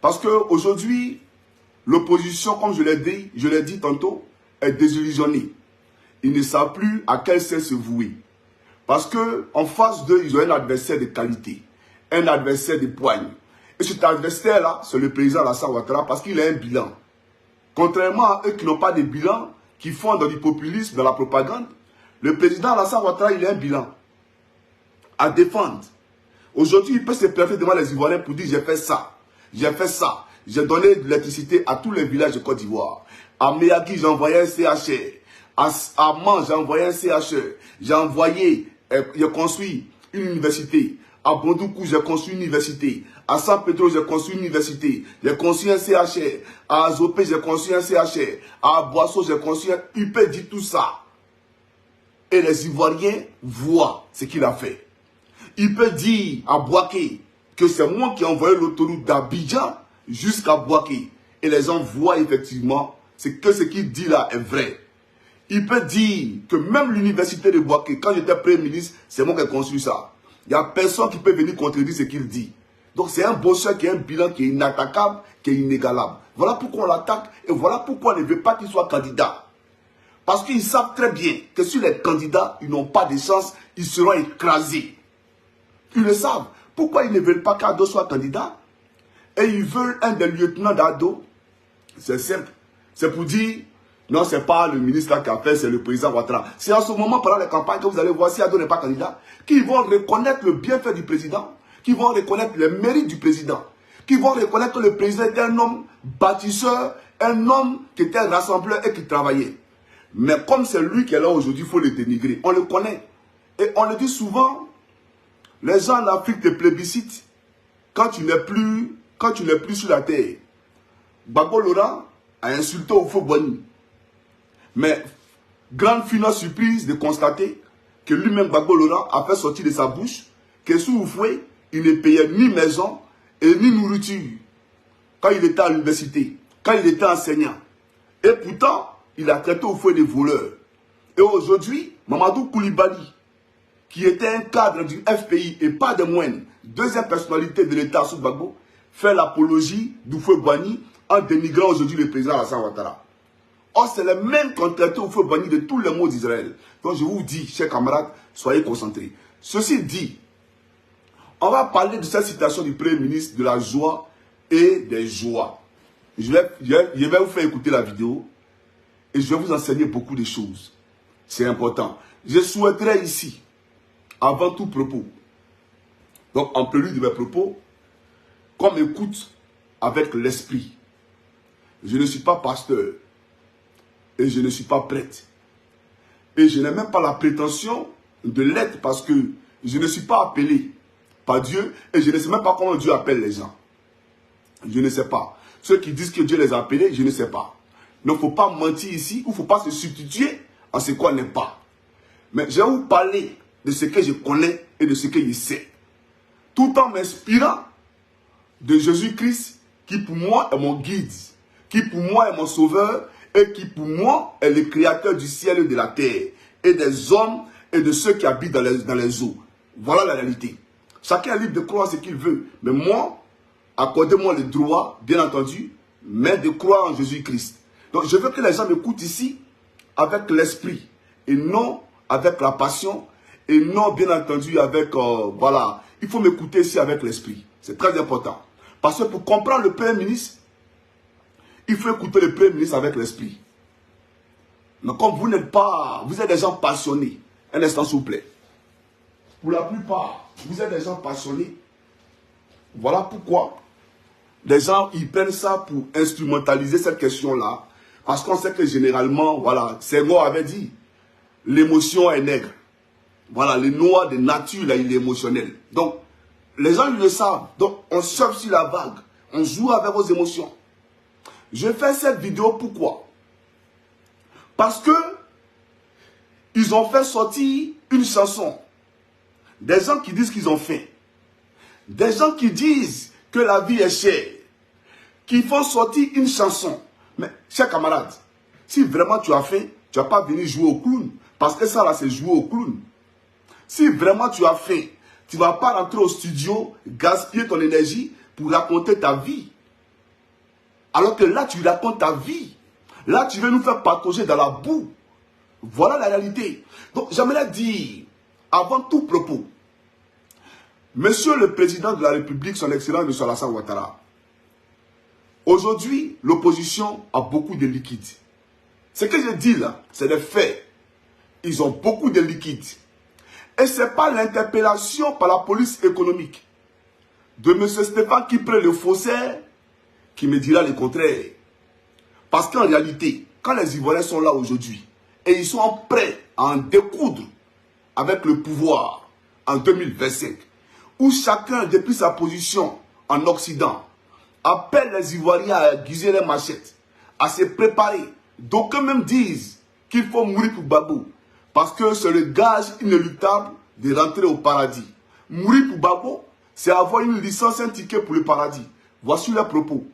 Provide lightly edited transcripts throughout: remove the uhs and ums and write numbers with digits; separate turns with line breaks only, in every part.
Parce qu'aujourd'hui, l'opposition, comme je l'ai dit tantôt, est désillusionnée. Ils ne savent plus à quel sens se vouer. Parce qu'en face d'eux, ils ont un adversaire de qualité, un adversaire de poigne. Et cet adversaire-là, c'est le président Alassane Ouattara parce qu'il a un bilan. Contrairement à eux qui n'ont pas de bilan, qui font dans du populisme, dans la propagande, le président Alassane Ouattara, il a un bilan à défendre. Aujourd'hui, il peut se plaindre devant les Ivoiriens pour dire j'ai fait ça, j'ai fait ça. J'ai donné de l'électricité à tous les villages de Côte d'Ivoire. À Meyaki, j'ai envoyé un CHR. À Man, j'ai envoyé un CHR. J'ai construit une université. À Bondoukou, j'ai construit une université. À San Pedro, j'ai construit une université. J'ai construit un CHR. À Azopé, j'ai construit un CHR. À Boisseau, j'ai construit un... Il peut dire tout ça. Et les Ivoiriens voient ce qu'il a fait. Il peut dire à Bouaké que c'est moi qui ai envoyé l'autoroute d'Abidjan jusqu'à Bouaké. Et les gens voient effectivement que ce qu'il dit là est vrai. Il peut dire que même l'université de Bouaké, quand j'étais Premier ministre, c'est moi qui ai construit ça. Il n'y a personne qui peut venir contredire ce qu'il dit. Donc c'est un bosseur qui a un bilan qui est inattaquable, qui est inégalable. Voilà pourquoi on l'attaque et voilà pourquoi on ne veut pas qu'il soit candidat. Parce qu'ils savent très bien que si les candidats, ils n'ont pas de chance, ils seront écrasés. Ils le savent. Pourquoi ils ne veulent pas qu'Ado soit candidat? Et ils veulent un des lieutenants d'Ado. C'est simple. C'est pour dire, non, ce n'est pas le ministre là qui a fait, c'est le président Ouattara. C'est en ce moment, pendant les campagnes, que vous allez voir si Ado n'est pas candidat, qu'ils vont reconnaître le bienfait du président, qu'ils vont reconnaître les mérites du président, qu'ils vont reconnaître que le président était un homme bâtisseur, un homme qui était rassembleur et qui travaillait. Mais comme c'est lui qui est là aujourd'hui, il faut le dénigrer. On le connaît. Et on le dit souvent, les gens en Afrique te plébiscitent quand tu n'es plus sur la terre. Gbagbo Laurent a insulté Houphouët-Boigny. Mais, grande finale surprise de constater que lui-même, Gbagbo Laurent, a fait sortir de sa bouche que sous Houphouët, il ne payait ni maison et ni nourriture quand il était à l'université, quand il était enseignant. Et pourtant, il a traité Houphouët de voleur. Et aujourd'hui, Mamadou Koulibaly, qui était un cadre du FPI et pas de moindre, deuxième personnalité de l'État sous Gbagbo, fait l'apologie d'Houphouët-Boigny en dénigrant aujourd'hui le président Alassane Ouattara. Or, c'est le même qu'on traite Houphouët-Boigny de tous les mots d'Israël. Donc, je vous dis, chers camarades, soyez concentrés. Ceci dit, on va parler de cette citation du Premier ministre, de la joie et des joies. Je vais vous faire écouter la vidéo et je vais vous enseigner beaucoup de choses. C'est important. Je souhaiterais ici, avant tout propos, donc en prélude de mes propos, qu'on m'écoute avec l'esprit. Je ne suis pas pasteur et je ne suis pas prêtre. Et je n'ai même pas la prétention de l'être parce que je ne suis pas appelé par Dieu et je ne sais même pas comment Dieu appelle les gens. Je ne sais pas. Ceux qui disent que Dieu les a appelés, je ne sais pas. Il ne faut pas mentir ici ou il ne faut pas se substituer à ce qu'on n'est pas. Mais je vais vous parler de ce que je connais et de ce que je sais. Tout en m'inspirant de Jésus-Christ qui pour moi est mon guide, qui pour moi est mon sauveur et qui pour moi est le créateur du ciel et de la terre et des hommes et de ceux qui habitent dans les eaux. Voilà la réalité. Chacun est libre de croire ce qu'il veut. Mais moi, accordez-moi le droit, bien entendu, mais de croire en Jésus-Christ. Donc je veux que les gens m'écoutent ici avec l'esprit et non avec la passion et non bien entendu avec, voilà, il faut m'écouter ici avec l'esprit. C'est très important. Parce que pour comprendre le Premier ministre, il faut écouter le Premier ministre avec l'esprit. Mais comme vous n'êtes pas, vous êtes des gens passionnés. Un instant s'il vous plaît. Pour la plupart, vous êtes des gens passionnés. Voilà pourquoi les gens, ils prennent ça pour instrumentaliser cette question-là. Parce qu'on sait que généralement, voilà, Senghor avait dit, l'émotion est nègre. Voilà, le noir de nature, là, il est émotionnel. Donc, les gens ils le savent. Donc, on surfe sur la vague. On joue avec vos émotions. Je fais cette vidéo pourquoi? Parce que ils ont fait sortir une chanson. Des gens qui disent qu'ils ont faim. Des gens qui disent que la vie est chère. Qui font sortir une chanson. Mais, chers camarades, si vraiment tu as faim, tu ne vas pas venir jouer au clown. Parce que ça là, c'est jouer au clown. Si vraiment tu as faim, tu ne vas pas rentrer au studio, gaspiller ton énergie pour raconter ta vie. Alors que là, tu racontes ta vie. Là, tu veux nous faire patauger dans la boue. Voilà la réalité. Donc, j'aimerais dire, avant tout propos, Monsieur le Président de la République, son Excellence, M. Alassane Ouattara, aujourd'hui, l'opposition a beaucoup de liquides. Ce que je dis là, c'est des faits. Ils ont beaucoup de liquides. Et ce n'est pas l'interpellation par la police économique de M. Stéphane qui prend le faussaire qui me dira le contraire. Parce qu'en réalité, quand les Ivoiriens sont là aujourd'hui et ils sont prêts à en découdre avec le pouvoir en 2025, où chacun, depuis sa position en Occident, appelle les Ivoiriens à aiguiser les machettes, à se préparer. D'aucuns même disent qu'il faut mourir pour Gbagbo, parce que c'est le gage inéluctable de rentrer au paradis. Mourir pour Gbagbo, c'est avoir une licence, un ticket pour le paradis. Voici leurs propos.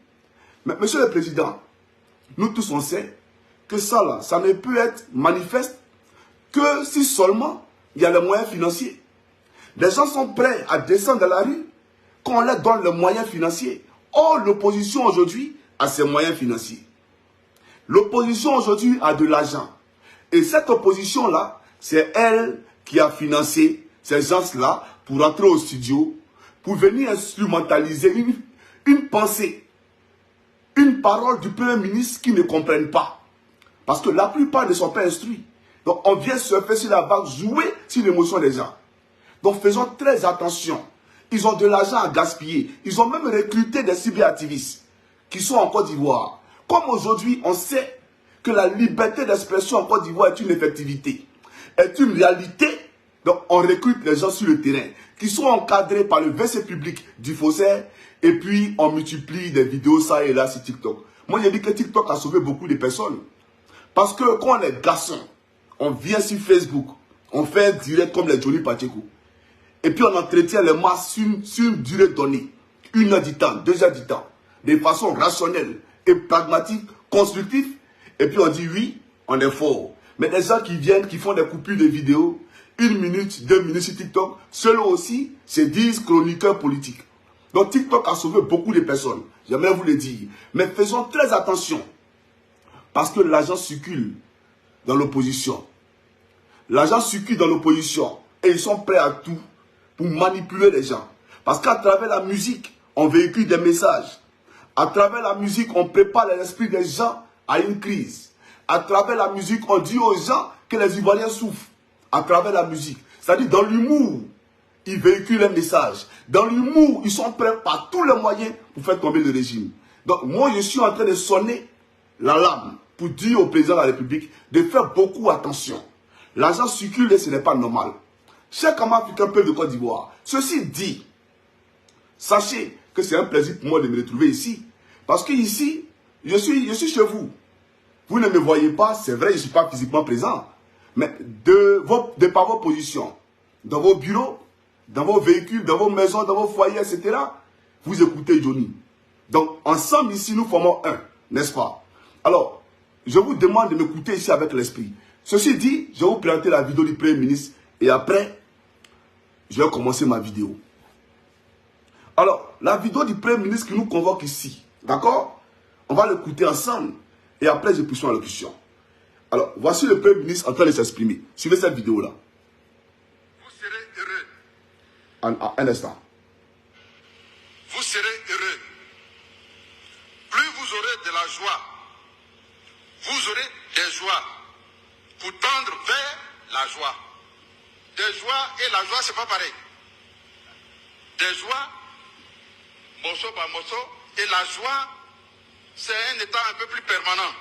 Mais Monsieur le Président, nous tous on sait que ça là, ça ne peut être manifeste que si seulement il y a les moyens financiers. Les gens sont prêts à descendre dans la rue quand on leur donne les moyens financiers. Or, l'opposition aujourd'hui a ses moyens financiers. L'opposition aujourd'hui a de l'argent. Et cette opposition-là, c'est elle qui a financé ces gens-là pour entrer au studio, pour venir instrumentaliser une pensée, une parole du Premier ministre qui ne comprennent pas. Parce que la plupart ne sont pas instruits. Donc, on vient se faire sur la vague, jouer sur l'émotion des gens. Donc, faisons très attention. Ils ont de l'argent à gaspiller. Ils ont même recruté des cyberactivistes qui sont en Côte d'Ivoire. Comme aujourd'hui, on sait que la liberté d'expression en Côte d'Ivoire est une effectivité, est une réalité. Donc, on recrute les gens sur le terrain qui sont encadrés par le WC public du faussaire et puis on multiplie des vidéos ça et là sur TikTok. Moi, j'ai dit que TikTok a sauvé beaucoup de personnes. Parce que quand on est garçon, on vient sur Facebook, on fait un direct comme les Johnny Pacheco. Et puis on entretient les masses sur une durée donnée. 1 heure du temps, 2 heures du temps. De façon rationnelle et pragmatique, constructive. Et puis on dit oui, on est fort. Mais les gens qui viennent, qui font des coupures de vidéos, 1 minute, 2 minutes sur TikTok, ceux-là aussi se disent chroniqueurs politiques. Donc TikTok a sauvé beaucoup de personnes. J'aimerais vous le dire. Mais faisons très attention. Parce que l'argent circule dans l'opposition. L'argent circule dans l'opposition. Et ils sont prêts à tout pour manipuler les gens. Parce qu'à travers la musique, on véhicule des messages. À travers la musique, on prépare l'esprit des gens à une crise. À travers la musique, on dit aux gens que les Ivoiriens souffrent. À travers la musique. C'est-à-dire dans l'humour, ils véhiculent un message. Dans l'humour, ils sont prêts par tous les moyens pour faire tomber le régime. Donc moi, je suis en train de sonner l'alarme pour dire au président de la République de faire beaucoup attention. L'argent circule et ce n'est pas normal. Chers camarades africains, peuple de Côte d'Ivoire, ceci dit, sachez que c'est un plaisir pour moi de me retrouver ici. Parce que ici, je suis chez vous. Vous ne me voyez pas, c'est vrai, je ne suis pas physiquement présent. Mais de par vos positions, dans vos bureaux, dans vos véhicules, dans vos maisons, dans vos foyers, etc., vous écoutez Johnny. Donc, ensemble ici, nous formons un, n'est-ce pas? Alors, je vous demande de m'écouter ici avec l'esprit. Ceci dit, je vais vous présenter la vidéo du Premier ministre et après, je vais commencer ma vidéo. Alors, la vidéo du Premier ministre qui nous convoque ici, d'accord? On va l'écouter ensemble et après, je poursuis la question. Alors, voici le Premier ministre en train de s'exprimer. Suivez cette vidéo-là.
Vous serez heureux.
Un instant.
Vous serez heureux. Plus vous aurez de la joie, vous aurez des joies pour tendre vers la joie. Des joies et la joie, c'est pas pareil. Des joies, morceau par morceau, et la joie, c'est un état un peu plus permanent.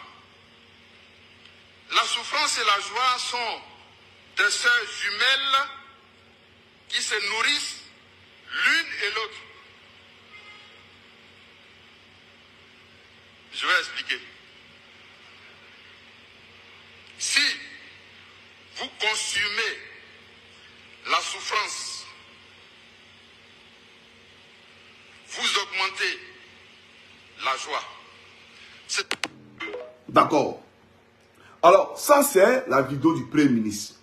La souffrance et la joie sont des sœurs jumelles qui se nourrissent l'une et l'autre. Je vais expliquer. Si vous consumez la souffrance, vous augmentez la joie.
D'accord. Alors, ça c'est la vidéo du Premier ministre.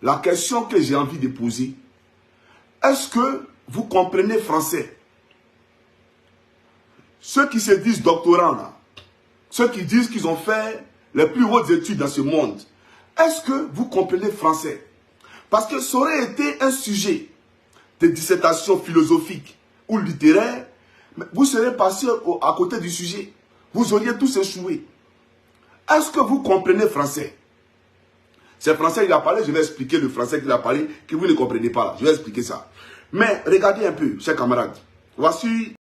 La question que j'ai envie de poser, est-ce que vous comprenez français? ceux qui se disent doctorants, là, ceux qui disent qu'ils ont fait les plus hautes études dans ce monde, est-ce que vous comprenez français? Parce que ça aurait été un sujet de dissertation philosophique ou littéraire, mais vous serez passé à côté du sujet. Vous auriez tous échoué. Est-ce que vous comprenez français? C'est français qu'il a parlé, je vais expliquer le français qu'il a parlé, que vous ne comprenez pas là. Je vais expliquer ça. Mais regardez un peu, chers camarades. Voici